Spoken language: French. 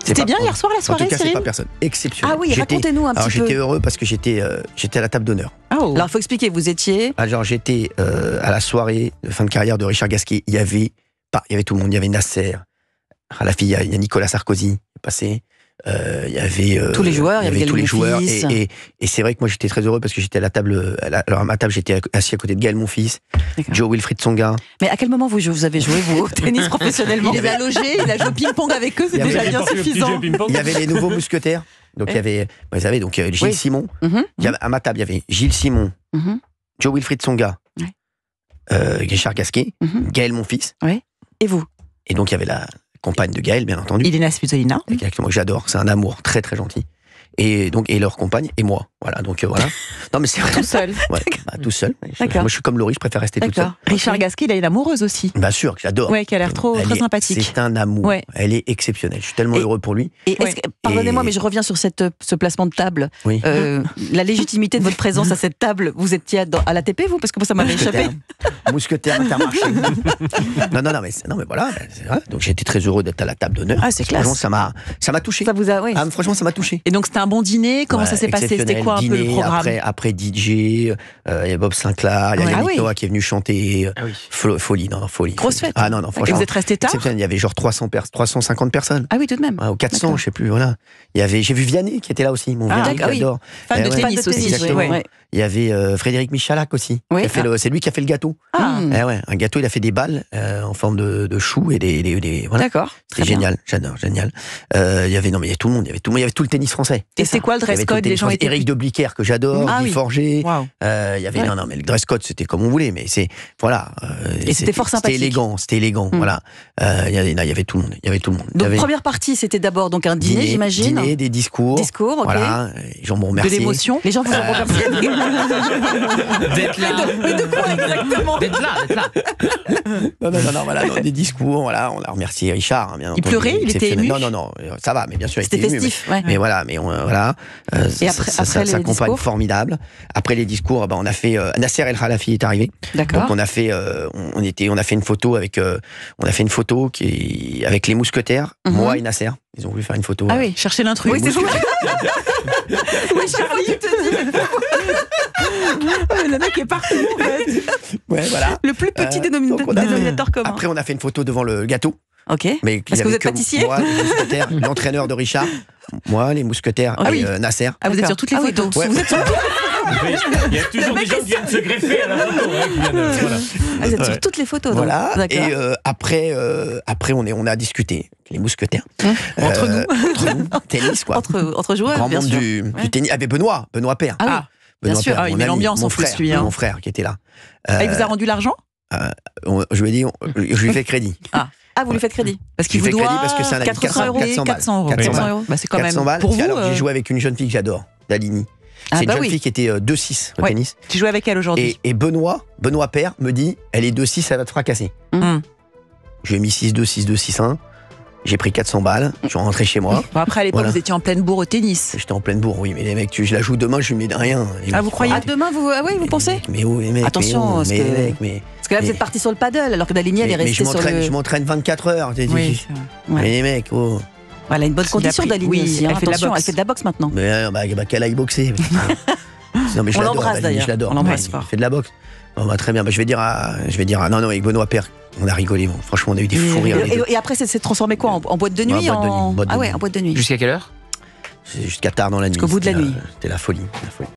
C'était bien hier soir la soirée, En tout cas, c'est Cyril? pas personne. Exceptionnel. Ah oui, racontez-nous un petit peu. J'étais heureux parce que j'étais à la table d'honneur. Alors, il faut expliquer, vous étiez... Alors, j'étais à la soirée de fin de carrière de Richard Gasquet. Il y avait tout le monde. Il y avait Nasser, à la fille, il y a Nicolas Sarkozy passé. Il y avait tous les joueurs, il y avait tous les joueurs. Monfils. Et c'est vrai que moi, j'étais très heureux parce que j'étais à la table. Alors, à ma table, j'étais assis à côté de Gaël Monfils, Joe Wilfried Tsonga. Mais à quel moment vous avez joué, vous, au tennis professionnellement? Il les a logés, il a joué au ping-pong avec eux, c'est déjà bien suffisant. Il y avait les nouveaux mousquetaires. Donc, il y avait, vous savez, donc Gilles Simon. À ma table, il y avait Gilles Simon, Joe Wilfried Tsonga, Richard Gasquet, Gaël Monfils. Et vous? Et donc, il y avait la compagne de Gaël, bien entendu. Ilena Svitolina. Exactement, que j'adore. C'est un amour très, très gentil. Et leur compagne et moi. Voilà, donc voilà. Non, mais c'est vrai. Tout seul. Ouais, tout seul. Moi, je suis comme Laurie, je préfère rester tout seul. Richard Gasquet, il a une amoureuse aussi. Bien sûr, que j'adore. Ouais, qui a l'air très sympathique. C'est un amour. Ouais. Elle est exceptionnelle. Je suis tellement heureux pour lui. Et pardonnez-moi, mais je reviens sur ce placement de table. Oui. La légitimité de votre présence à cette table, vous étiez à l'ATP, vous? Parce que moi, ça m'avait échappé. Mousquetaire Intermarché. non, mais voilà. C'est vrai. Donc j'étais très heureux d'être à la table d'honneur. Ah, c'est classe. Franchement, ça m'a touché. Ça vous a, oui. Franchement, ça m'a touché. Et donc c'était un bon dîner. Comment ça s'est passé? C'était quoi un peu le programme? Après DJ, il y a Bob Sinclair, il y a Yannick Noah qui est venu chanter. Folie. Grosse fête. Ah non, franchement. Et vous êtes resté tard? Il y avait genre 350 personnes. Ah oui, tout de même. Ou 400, je sais plus. Voilà. J'ai vu Vianney qui était là aussi. Mon Vianney, j'adore. Fan de tennis aussi. Exactement. Il y avait Frédéric Michalak aussi. C'est lui qui a fait le gâteau. Un gâteau, il a fait des balles en forme de choux et des voilà. D'accord. C'était génial, j'adore, génial. Il y avait tout le monde, il y avait tout le tennis français. Et c'est quoi le dress code? Les gens étaient Éric de Bliquer que j'adore, Guy Forger. Il y avait mais le dress code c'était comme on voulait, mais c'est voilà. Et c'était fort sympathique. C'était élégant, voilà. Il y avait tout le monde, Donc première partie, c'était d'abord donc un dîner, j'imagine. Dîner, des discours. Ok. Voilà, les gens m'ont remercié. De l'émotion. Les gens vous ont remercié. D'être là. Mais de quoi exactement? D'être là. Non, voilà, des discours, voilà, on a remercié Richard, bien entendu. Il pleurait, il était ému. Non, ça va, mais bien sûr, il était ému. C'était festif, mais voilà, voilà. Et après sa compagne formidable. Après les discours, on a fait Nasser El Khalafi est arrivé. D'accord. Donc on a fait une photo avec avec les mousquetaires, moi et Nasser. Ils ont voulu faire une photo. Ah oui, chercher l'intrus. Oui, c'est ça. Oui, chaque fois qu'il te dit. Le mec est partout, en fait. Ouais, voilà. Le plus petit dénominateur commun. Après, on a fait une photo devant le gâteau. Ok. Mais parce que vous êtes pâtissier? Moi, les mousquetaires, l'entraîneur de Richard, moi, les mousquetaires et Nasser. Ah, vous êtes sur toutes les photos. Vous êtes sur Il y a toujours des gens qui viennent se greffer à la photo. Vous êtes sur toutes les photos. Voilà. Et après, on a discuté. Les mousquetaires. Entre nous. Tennis, quoi. Entre joueurs, grand bien monde sûr. du tennis. Avec Benoît Père. Ah oui. Bien sûr, il met l'ambiance en plus, lui. Mon frère qui était là. Il vous a rendu l'argent? Je lui ai dit, je lui fais crédit. Ah, vous lui faites crédit? Parce qu'il vous doit 400 euros. 400 euros. Bah, c'est quand même balles. Pour vous. Alors, j'ai joué avec une jeune fille que j'adore, Dalini. C'est une jeune fille qui était 2-6 au tennis. Tu joues avec elle aujourd'hui? Et Benoît Père me dit, elle est 2-6, elle va te fracasser. Je lui ai mis 6-2, 6-2, 6-1. J'ai pris 400 balles, je suis rentré chez moi. Bon, après, à l'époque, vous étiez en pleine bourre au tennis. J'étais en pleine bourre, oui, mais les mecs, je la joue demain, je lui mets rien. Vous croyez demain, vous pensez? Mais où, les mecs? Attention, parce que là, vous êtes parti sur le paddle, alors que Dalini, elle est restée sur le... Je m'entraîne 24 heures. Oui, mais les mecs, Elle a une bonne condition, Dalini aussi. Elle fait de la boxe maintenant. Mais qu'elle aille boxer. Non, mais on l'embrasse d'ailleurs. Je l'adore. On l'embrasse fort. Il fait de la boxe. Très bien. Je vais dire non, avec Benoît Père, on a rigolé. Franchement, on a eu des fous rires. Et après, c'est transformé quoi? En boîte de nuit? En boîte de nuit. Ah ouais, en boîte de nuit. Jusqu'à quelle heure? Jusqu'à tard dans la nuit. Jusqu'au bout de la nuit. C'était la folie.